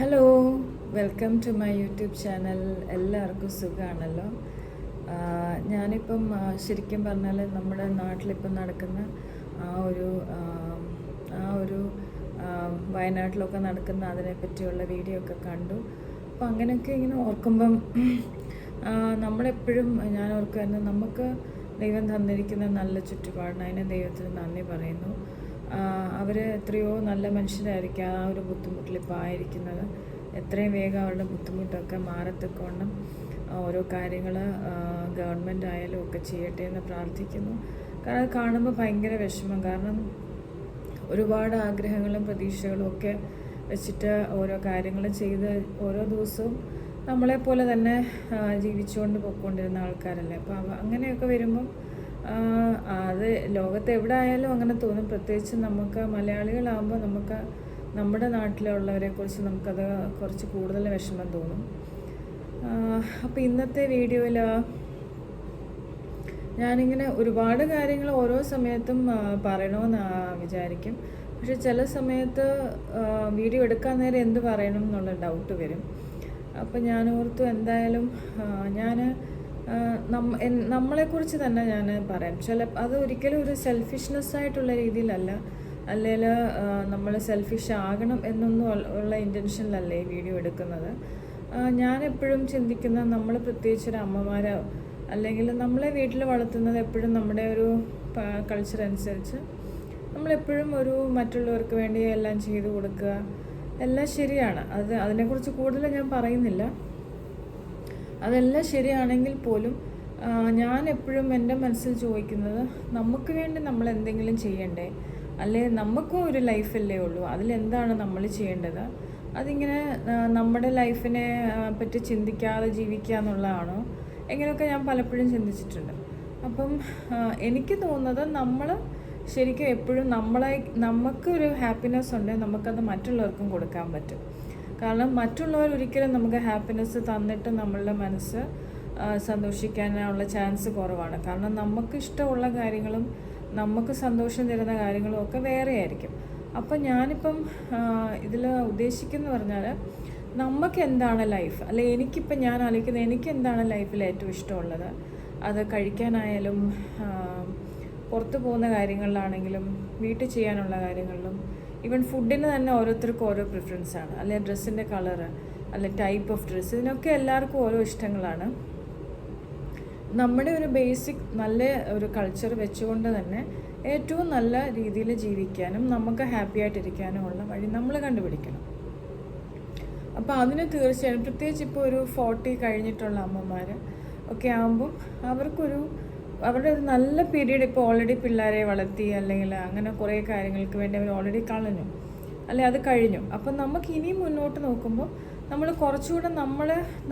Hello, welcome to my YouTube channel. എല്ലാവർക്കും സുഖമാണല്ലോ. ഞാനിപ്പം ശരിക്കും പറഞ്ഞാൽ നമ്മുടെ നാട്ടിലിപ്പം നടക്കുന്ന ആ ഒരു ആ ഒരു വയനാട്ടിലൊക്കെ നടക്കുന്ന അതിനെപ്പറ്റിയുള്ള വീഡിയോ ഒക്കെ കണ്ടു. അപ്പം അങ്ങനെയൊക്കെ ഇങ്ങനെ ഓർക്കുമ്പം നമ്മളെപ്പോഴും ഞാൻ ഓർക്കുമായിരുന്നു, നമുക്ക് ദൈവം തന്നിരിക്കുന്ന നല്ല ചുറ്റുപാടിന് അതിന് ദൈവത്തിന് നന്ദി പറയുന്നു. അവർ എത്രയോ നല്ല മനുഷ്യരായിരിക്കും ആ ഒരു ബുദ്ധിമുട്ടിൽ ഇപ്പോൾ ആയിരിക്കുന്നത്. എത്രയും വേഗം അവരുടെ ബുദ്ധിമുട്ടൊക്കെ മാറത്തക്കോണം ഓരോ കാര്യങ്ങൾ ഗവൺമെൻറ് ആയാലും ഒക്കെ ചെയ്യട്ടെ എന്ന് പ്രാർത്ഥിക്കുന്നു. കാരണം അത് കാണുമ്പോൾ ഭയങ്കര വിഷമം. കാരണം ഒരുപാട് ആഗ്രഹങ്ങളും പ്രതീക്ഷകളും ഒക്കെ വെച്ചിട്ട് ഓരോ കാര്യങ്ങൾ ചെയ്ത് ഓരോ ദിവസവും നമ്മളെപ്പോലെ തന്നെ ജീവിച്ചുകൊണ്ട് പോയിക്കൊണ്ടിരുന്ന ആൾക്കാരല്ലേ. അപ്പോൾ അങ്ങനെയൊക്കെ വരുമ്പം അത് ലോകത്ത് എവിടെ ആയാലും അങ്ങനെ തോന്നും. പ്രത്യേകിച്ച് നമുക്ക് മലയാളികളാകുമ്പോൾ നമുക്ക് നമ്മുടെ നാട്ടിലുള്ളവരെക്കുറിച്ച് നമുക്കത് കുറച്ച് കൂടുതൽ വിഷമം തോന്നും. അപ്പോൾ ഇന്നത്തെ വീഡിയോയിൽ ഞാനിങ്ങനെ ഒരുപാട് കാര്യങ്ങൾ ഓരോ സമയത്തും പറയണമെന്ന് വിചാരിക്കും. പക്ഷെ ചില സമയത്ത് വീഡിയോ എടുക്കാൻ നേരം എന്ത് പറയണം എന്നുള്ള ഡൗട്ട് വരും. അപ്പം ഞാൻ ഓർത്തു എന്തായാലും ഞാൻ നമ്മളെക്കുറിച്ച് തന്നെ ഞാൻ പറയാം. അത് ഒരിക്കലും ഒരു സെൽഫിഷ്നെസ് ആയിട്ടുള്ള രീതിയിലല്ല, അല്ലെങ്കിൽ നമ്മൾ സെൽഫിഷ് ആകണം എന്നൊന്നും ഉള്ള ഇൻറ്റൻഷനിലല്ല ഈ വീഡിയോ എടുക്കുന്നത്. ഞാൻ എപ്പോഴും ചിന്തിക്കുന്ന, നമ്മൾ പ്രത്യേകിച്ചൊരു അമ്മമാരോ അല്ലെങ്കിൽ നമ്മളെ വീട്ടിൽ വളർത്തുന്നത് എപ്പോഴും നമ്മുടെ ഒരു കൾച്ചർ അനുസരിച്ച് നമ്മളെപ്പോഴും ഒരു മറ്റുള്ളവർക്ക് വേണ്ടി എല്ലാം ചെയ്തു കൊടുക്കുക, എല്ലാം ശരിയാണ്. അതിനെക്കുറിച്ച് കൂടുതൽ ഞാൻ പറയുന്നില്ല. അതെല്ലാം ശരിയാണെങ്കിൽ പോലും ഞാൻ എപ്പോഴും എൻ്റെ മനസ്സിൽ ചോദിക്കുന്നത്, നമുക്ക് വേണ്ടി നമ്മൾ എന്തെങ്കിലും ചെയ്യണ്ടേ? അല്ലേ നമുക്കും ഒരു ലൈഫല്ലേ ഉള്ളൂ, അതിലെന്താണ് നമ്മൾ ചെയ്യേണ്ടത്? അതിങ്ങനെ നമ്മുടെ ലൈഫിനെ പറ്റി ചിന്തിക്കാതെ ജീവിക്കുക എന്നുള്ളതാണോ? എങ്ങനെയൊക്കെ ഞാൻ പലപ്പോഴും ചിന്തിച്ചിട്ടുണ്ട്. അപ്പം എനിക്ക് തോന്നുന്നത്, നമ്മൾ ശരിക്കും എപ്പോഴും നമുക്കൊരു ഹാപ്പിനെസ് ഉണ്ടെങ്കിൽ നമുക്കത് മറ്റുള്ളവർക്കും കൊടുക്കാൻ പറ്റും. കാരണം മറ്റുള്ളവർ ഒരിക്കലും നമുക്ക് ഹാപ്പിനെസ് തന്നിട്ട് നമ്മളുടെ മനസ്സ് സന്തോഷിക്കാനുള്ള ചാൻസ് കുറവാണ്. കാരണം നമുക്ക് ഇഷ്ടമുള്ള കാര്യങ്ങളും നമുക്ക് സന്തോഷം തരുന്ന കാര്യങ്ങളും ഒക്കെ വേറെ ആയിരിക്കും. അപ്പം ഞാനിപ്പം ഇതിൽ ഉദ്ദേശിക്കുന്ന പറഞ്ഞാൽ, നമുക്ക് എന്താണ് ലൈഫ്, അല്ലെ എനിക്കിപ്പം ഞാൻ ആലോചിക്കുന്നത് എനിക്ക് എന്താണ് ലൈഫിൽ ഏറ്റവും ഇഷ്ടമുള്ളത്. അത് കഴിക്കാനായാലും പുറത്ത് പോകുന്ന കാര്യങ്ങളിലാണെങ്കിലും വീട്ടിൽ ചെയ്യാനുള്ള കാര്യങ്ങളിലും, ഈവൻ ഫുഡിന് തന്നെ ഓരോരുത്തർക്കും ഓരോ പ്രിഫറൻസാണ്. അല്ലെ ഡ്രസ്സിൻ്റെ കളറ്, അല്ലെ ടൈപ്പ് ഓഫ് ഡ്രസ്സ്, ഇതിനൊക്കെ എല്ലാവർക്കും ഓരോ ഇഷ്ടങ്ങളാണ്. നമ്മുടെ ഒരു ബേസിക് നല്ല ഒരു കൾച്ചർ വെച്ചുകൊണ്ട് തന്നെ ഏറ്റവും നല്ല രീതിയിൽ ജീവിക്കാനും നമുക്ക് ഹാപ്പി ആയിട്ടിരിക്കാനും ഉള്ള വഴി നമ്മൾ കണ്ടുപിടിക്കണം. അപ്പോൾ അതിന് തീർച്ചയായും, പ്രത്യേകിച്ച് ഇപ്പോൾ ഒരു 40 കഴിഞ്ഞിട്ടുള്ള അമ്മമാർ ഒക്കെ ആകുമ്പം അവരുടെ ഒരു നല്ല പീരീഡ് ഇപ്പോൾ ഓൾറെഡി പിള്ളേരെ വളർത്തി അല്ലെങ്കിൽ അങ്ങനെ കുറേ കാര്യങ്ങൾക്ക് വേണ്ടി അവർ ഓൾറെഡി കളഞ്ഞു, അല്ലെ അത് കഴിഞ്ഞു. അപ്പം നമുക്ക് ഇനിയും മുന്നോട്ട് നോക്കുമ്പോൾ നമ്മൾ കുറച്ചുകൂടെ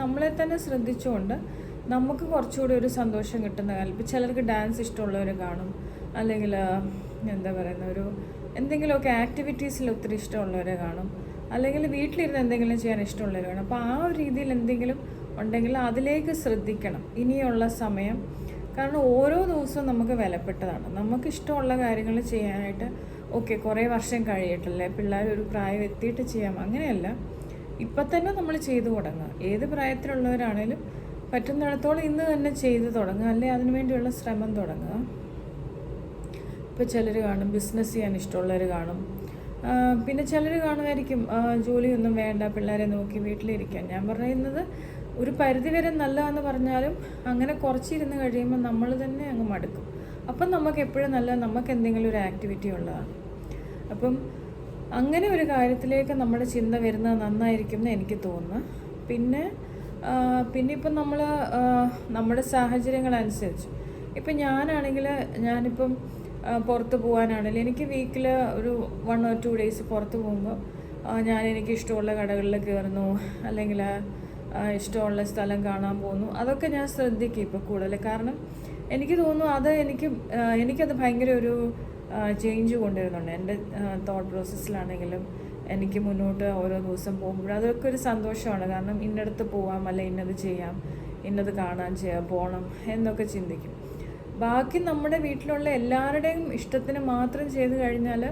നമ്മളെ തന്നെ ശ്രദ്ധിച്ചുകൊണ്ട് നമുക്ക് കുറച്ചുകൂടി ഒരു സന്തോഷം കിട്ടുന്ന കാര്യം. ഇപ്പോൾ ചിലർക്ക് ഡാൻസ് ഇഷ്ടമുള്ളവർ കാണും, അല്ലെങ്കിൽ എന്താ പറയുന്ന എന്തെങ്കിലുമൊക്കെ ആക്ടിവിറ്റീസിൽ ഒത്തിരി ഇഷ്ടമുള്ളവരെ കാണും, അല്ലെങ്കിൽ വീട്ടിലിരുന്ന് എന്തെങ്കിലും ചെയ്യാൻ ഇഷ്ടമുള്ളവർ കാണും. അപ്പോൾ ആ ഒരു രീതിയിൽ എന്തെങ്കിലും ഉണ്ടെങ്കിൽ അതിലേക്ക് ശ്രദ്ധിക്കണം ഇനിയുള്ള സമയം. കാരണം ഓരോ ദിവസവും നമുക്ക് വിലപ്പെട്ടതാണ്. നമുക്ക് ഇഷ്ടമുള്ള കാര്യങ്ങൾ ചെയ്യാനായിട്ട് കുറേ വർഷം കഴിയട്ടല്ലേ, പിള്ളേർ ഒരു പ്രായം എത്തിയിട്ട് ചെയ്യാം, അങ്ങനെയല്ല. ഇപ്പം തന്നെ നമ്മൾ ചെയ്തു തുടങ്ങുക. ഏത് പ്രായത്തിലുള്ളവരാണേലും പറ്റുന്നിടത്തോളം ഇന്ന് തന്നെ ചെയ്തു തുടങ്ങുക, അല്ലെ അതിനുവേണ്ടിയുള്ള ശ്രമം തുടങ്ങുക. ഇപ്പോൾ ചിലർ കാണും ബിസിനസ് ചെയ്യാൻ ഇഷ്ടമുള്ളവർ കാണും. പിന്നെ ചിലർ കാണുമായിരിക്കും ജോലിയൊന്നും വേണ്ട, പിള്ളേരെ നോക്കി വീട്ടിലിരിക്കാൻ. ഞാൻ പറയുന്നത്, ഒരു പരിധിവരെ നല്ലതെന്ന് പറഞ്ഞാലും അങ്ങനെ കുറച്ചിരുന്ന് കഴിയുമ്പോൾ നമ്മൾ തന്നെ അങ്ങ് മടുക്കും. അപ്പം നമുക്ക് എപ്പോഴും നമുക്ക് എന്തെങ്കിലും ഒരു ആക്ടിവിറ്റി ഉള്ളതാണ്. അപ്പം അങ്ങനെ ഒരു കാര്യത്തിലേക്ക് നമ്മുടെ ചിന്ത വരുന്നത് നന്നായിരിക്കും എന്ന് എനിക്ക് തോന്നുന്നു. പിന്നെ ഇപ്പം നമ്മുടെ സാഹചര്യങ്ങളനുസരിച്ച്, ഇപ്പം ഞാനിപ്പം പുറത്ത് പോകാനാണെങ്കിൽ എനിക്ക് വീക്കിൽ ഒരു 1 or 2 days പുറത്ത് പോകുമ്പോൾ എനിക്ക് ഇഷ്ടമുള്ള കടകളിൽ കയറുന്നു, അല്ലെങ്കിൽ ഇഷ്ടമുള്ള സ്ഥലം കാണാൻ പോകുന്നു. അതൊക്കെ ഞാൻ ശ്രദ്ധിക്കും ഇപ്പോൾ കൂടുതൽ. കാരണം എനിക്ക് തോന്നുന്നു എനിക്കത് ഭയങ്കര ഒരു ചേഞ്ച് കൊണ്ടുവരുന്നുണ്ട് എൻ്റെ തോട്ട് പ്രോസസ്സിലാണെങ്കിലും. എനിക്ക് മുന്നോട്ട് ഓരോ ദിവസം പോകുമ്പോഴും അതൊക്കെ ഒരു സന്തോഷമാണ്. കാരണം ഇന്നടത്ത് പോവാം, അല്ലെ ഇന്നത് ചെയ്യാം, ഇന്നത് കാണാൻ പോകണം എന്നൊക്കെ ചിന്തിക്കും. ബാക്കി നമ്മുടെ വീട്ടിലുള്ള എല്ലാവരുടെയും ഇഷ്ടത്തിന് മാത്രം ചെയ്ത് കഴിഞ്ഞാൽ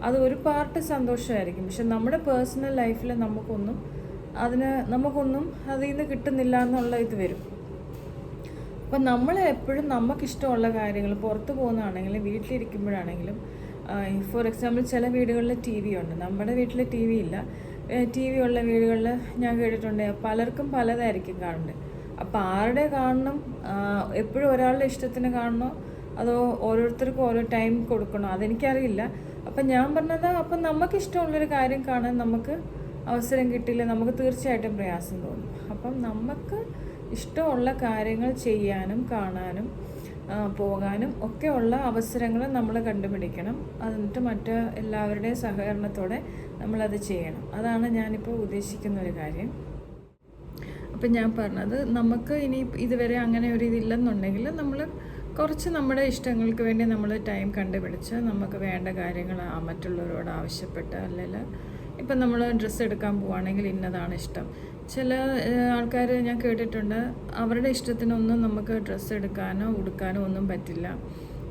അത് ഒരു പാർട്ട് സന്തോഷമായിരിക്കും. പക്ഷെ നമ്മുടെ പേഴ്സണൽ ലൈഫിൽ നമുക്കൊന്നും അതിന് നമുക്കൊന്നും അതിൽ നിന്ന് കിട്ടുന്നില്ല എന്നുള്ള ഇത് വരും. അപ്പം നമ്മൾ എപ്പോഴും നമുക്കിഷ്ടമുള്ള കാര്യങ്ങൾ പുറത്ത് പോകുന്നതാണെങ്കിലും വീട്ടിലിരിക്കുമ്പോഴാണെങ്കിലും, ഫോർ എക്സാമ്പിൾ ചില വീടുകളിൽ ടി വി ഉണ്ട്, നമ്മുടെ വീട്ടിൽ ടി വി ഇല്ല. ടി വി ഉള്ള വീടുകളിൽ ഞാൻ കേട്ടിട്ടുണ്ട് പലർക്കും പലതായിരിക്കും കാണുന്നത്. അപ്പോൾ ആരുടെ കാണണം, എപ്പോഴും ഒരാളുടെ ഇഷ്ടത്തിന് കാണണോ അതോ ഓരോരുത്തർക്കും ഓരോ ടൈം കൊടുക്കണോ, അതെനിക്കറിയില്ല. അപ്പം ഞാൻ പറഞ്ഞത്, അപ്പം നമുക്കിഷ്ടമുള്ളൊരു കാര്യം കാണാൻ നമുക്ക് അവസരം കിട്ടില്ല, നമുക്ക് തീർച്ചയായിട്ടും പ്രയാസം തോന്നും. അപ്പം നമുക്ക് ഇഷ്ടമുള്ള കാര്യങ്ങൾ ചെയ്യാനും കാണാനും പോകാനും ഒക്കെയുള്ള അവസരങ്ങൾ നമ്മൾ കണ്ടുപിടിക്കണം. എന്നിട്ട് മറ്റ് എല്ലാവരുടെയും സഹകരണത്തോടെ നമ്മളത് ചെയ്യണം. അതാണ് ഞാനിപ്പോൾ ഉദ്ദേശിക്കുന്ന ഒരു കാര്യം. അപ്പം ഞാൻ പറഞ്ഞത്, നമുക്ക് ഇനി ഇതുവരെ അങ്ങനെ ഒരു ഇതില്ലെന്നുണ്ടെങ്കിൽ നമ്മൾ കുറച്ച് നമ്മുടെ ഇഷ്ടങ്ങൾക്ക് വേണ്ടി നമ്മൾ ടൈം കണ്ടുപിടിച്ച് നമുക്ക് വേണ്ട കാര്യങ്ങൾ മറ്റുള്ളവരോട് ആവശ്യപ്പെട്ട്, അല്ലെങ്കിൽ ഇപ്പം നമ്മൾ ഡ്രസ്സ് എടുക്കാൻ പോവുകയാണെങ്കിൽ ഇന്നതാണ് ഇഷ്ടം. ചില ആൾക്കാർ ഞാൻ കേട്ടിട്ടുണ്ട്, അവരുടെ ഇഷ്ടത്തിനൊന്നും നമുക്ക് ഡ്രസ്സ് എടുക്കാനോ ഉടുക്കാനോ ഒന്നും പറ്റില്ല.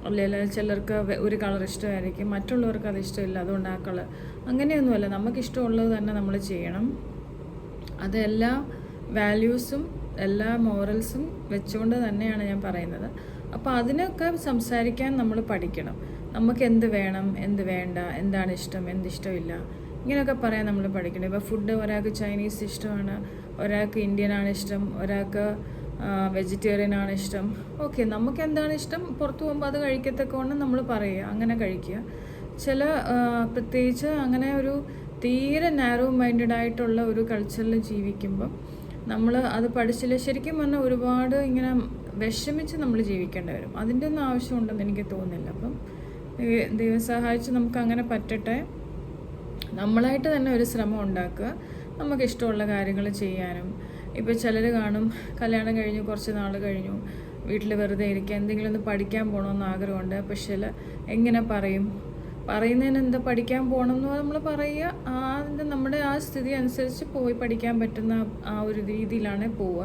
അല്ലെങ്കിൽ ചിലർക്ക് ഒരു കളർ ഇഷ്ടമായിരിക്കും, മറ്റുള്ളവർക്ക് അത് ഇഷ്ടമില്ല, അതുകൊണ്ട് ആ കളർ. അങ്ങനെയൊന്നുമല്ല, നമുക്കിഷ്ടമുള്ളത് തന്നെ നമ്മൾ ചെയ്യണം. അതെല്ലാ വാല്യൂസും എല്ലാ മോറൽസും വെച്ചുകൊണ്ട് തന്നെയാണ് ഞാൻ പറയുന്നത്. അപ്പോൾ അതിനൊക്കെ സംസാരിക്കാൻ നമ്മൾ പഠിക്കണം. നമുക്ക് എന്ത് വേണം, എന്ത് വേണ്ട, എന്താണ് ഇഷ്ടം, എന്തിഷ്ടമില്ല, ഇങ്ങനെയൊക്കെ പറയാൻ നമ്മൾ പഠിക്കണം. ഇപ്പോൾ ഫുഡ്, ഒരാൾക്ക് ചൈനീസ് ഇഷ്ടമാണ്, ഒരാൾക്ക് ഇന്ത്യനാണ് ഇഷ്ടം, ഒരാൾക്ക് വെജിറ്റേറിയൻ ആണ് ഇഷ്ടം. ഓക്കെ, നമുക്ക് എന്താണ് ഇഷ്ടം, പുറത്ത് പോകുമ്പോൾ അത് കഴിക്കത്തക്കവണ്ണം നമ്മൾ പറയുക, അങ്ങനെ കഴിക്കുക. ചില പ്രത്യേകിച്ച് അങ്ങനെ ഒരു തീരെ നാരോ മൈൻഡഡ് ആയിട്ടുള്ള ഒരു കൾച്ചറിൽ ജീവിക്കുമ്പം നമ്മൾ അത് പഠിച്ചില്ല, ശരിക്കും പറഞ്ഞാൽ ഒരുപാട് ഇങ്ങനെ വിഷമിച്ച് നമ്മൾ ജീവിക്കേണ്ടി വരും. അതിൻ്റെ ഒന്നും ആവശ്യമുണ്ടെന്ന് എനിക്ക് തോന്നുന്നില്ല. അപ്പം ദൈവം സഹായിച്ച് നമുക്ക് അങ്ങനെ പറ്റട്ടെ. നമ്മളായിട്ട് തന്നെ ഒരു ശ്രമം ഉണ്ടാക്കുക, നമുക്കിഷ്ടമുള്ള കാര്യങ്ങൾ ചെയ്യാനും. ഇപ്പോൾ ചിലർ കാണും, കല്യാണം കഴിഞ്ഞു കുറച്ച് നാൾ കഴിഞ്ഞു വീട്ടിൽ വെറുതെ ഇരിക്കുക, എന്തെങ്കിലും ഒന്ന് പഠിക്കാൻ പോകണമെന്ന് ആഗ്രഹമുണ്ട്. പക്ഷേ എങ്ങനെ പറയും, പറയുന്നതിന് എന്താ പഠിക്കാൻ പോകണമെന്ന് നമ്മൾ പറയുക, അതിൻ്റെ നമ്മുടെ ആ സ്ഥിതി അനുസരിച്ച് പോയി പഠിക്കാൻ പറ്റുന്ന ആ ഒരു രീതിയിലാണ് പോവുക.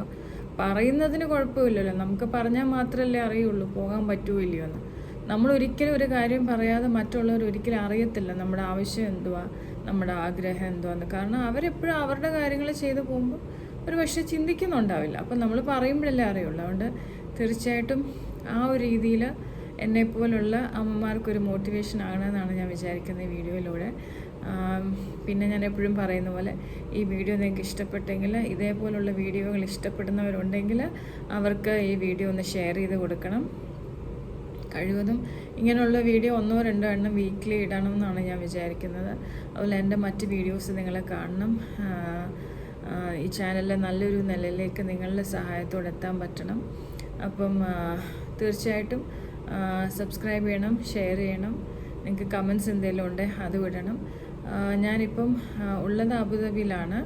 പറയുന്നതിന് കുഴപ്പമില്ലല്ലോ, നമുക്ക് പറഞ്ഞാൽ മാത്രമല്ലേ അറിയുള്ളൂ പോകാൻ പറ്റുമോ ഇല്ലയോ എന്ന്. നമ്മൾ ഒരിക്കലും ഒരു കാര്യം പറയാതെ മറ്റുള്ളവർ ഒരിക്കലും അറിയത്തില്ല നമ്മുടെ ആവശ്യം എന്തുവാ, നമ്മുടെ ആഗ്രഹം എന്തുവാന്ന്. കാരണം അവരെപ്പോഴും അവരുടെ കാര്യങ്ങൾ ചെയ്തു പോകുമ്പോൾ ഒരു പക്ഷേ ചിന്തിക്കുന്നുണ്ടാവില്ല. അപ്പം നമ്മൾ പറയുമ്പോഴല്ലേ അറിയുള്ളൂ. അതുകൊണ്ട് തീർച്ചയായിട്ടും ആ ഒരു രീതിയിൽ എന്നെപ്പോലുള്ള അമ്മമാർക്കൊരു മോട്ടിവേഷൻ ആകണമെന്നാണ് ഞാൻ വിചാരിക്കുന്നത് ഈ വീഡിയോയിലൂടെ. പിന്നെ ഞാൻ എപ്പോഴും പറയുന്ന പോലെ, ഈ വീഡിയോ നിങ്ങൾക്ക് ഇഷ്ടപ്പെട്ടെങ്കിൽ, ഇതേപോലുള്ള വീഡിയോകൾ ഇഷ്ടപ്പെടുന്നവരുണ്ടെങ്കിൽ അവർക്ക് ഈ വീഡിയോ ഒന്ന് ഷെയർ ചെയ്ത് കൊടുക്കണം. കഴിവതും ഇങ്ങനെയുള്ള വീഡിയോ 1-2 എണ്ണം വീക്ക്ലി ഇടണം എന്നാണ് ഞാൻ വിചാരിക്കുന്നത്. അതുപോലെ എൻ്റെ മറ്റ് വീഡിയോസ് നിങ്ങൾ കാണണം. ഈ ചാനലിലെ നല്ലൊരു നിലയിലേക്ക് നിങ്ങളുടെ സഹായത്തോടെ എത്താൻ പറ്റണം. അപ്പം തീർച്ചയായിട്ടും സബ്സ്ക്രൈബ് ചെയ്യണം, ഷെയർ ചെയ്യണം. നിങ്ങൾക്ക് കമൻസ് എന്തെങ്കിലും ഉണ്ടെങ്കിൽ അത് വിടണം. ഞാനിപ്പം ഉള്ളത് അബുദാബിയിലാണ്,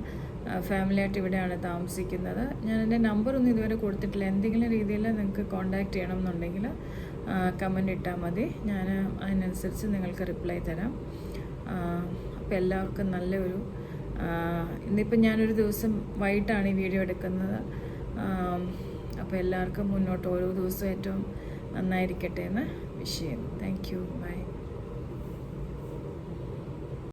ഫാമിലിയായിട്ട് ഇവിടെയാണ് താമസിക്കുന്നത്. ഞാൻ എൻ്റെ നമ്പറൊന്നും ഇതുവരെ കൊടുത്തിട്ടില്ല. എന്തെങ്കിലും രീതിയിൽ നിങ്ങൾക്ക് കോൺടാക്റ്റ് ചെയ്യണം എന്നുണ്ടെങ്കിൽ കമൻ്റ് ഇട്ടാൽ മതി, ഞാൻ അതിനനുസരിച്ച് നിങ്ങൾക്ക് റിപ്ലൈ തരാം. അപ്പോൾ എല്ലാവർക്കും നല്ലൊരു ഇന്നിപ്പം ഞാനൊരു ദിവസം വൈകിട്ടാണ് ഈ വീഡിയോ എടുക്കുന്നത്. അപ്പോൾ എല്ലാവർക്കും മുന്നോട്ട് ഓരോ ദിവസവും ഏറ്റവും നന്നായിരിക്കട്ടെ എന്ന് വിഷ് ചെയ്യുന്നു. Thank you, by.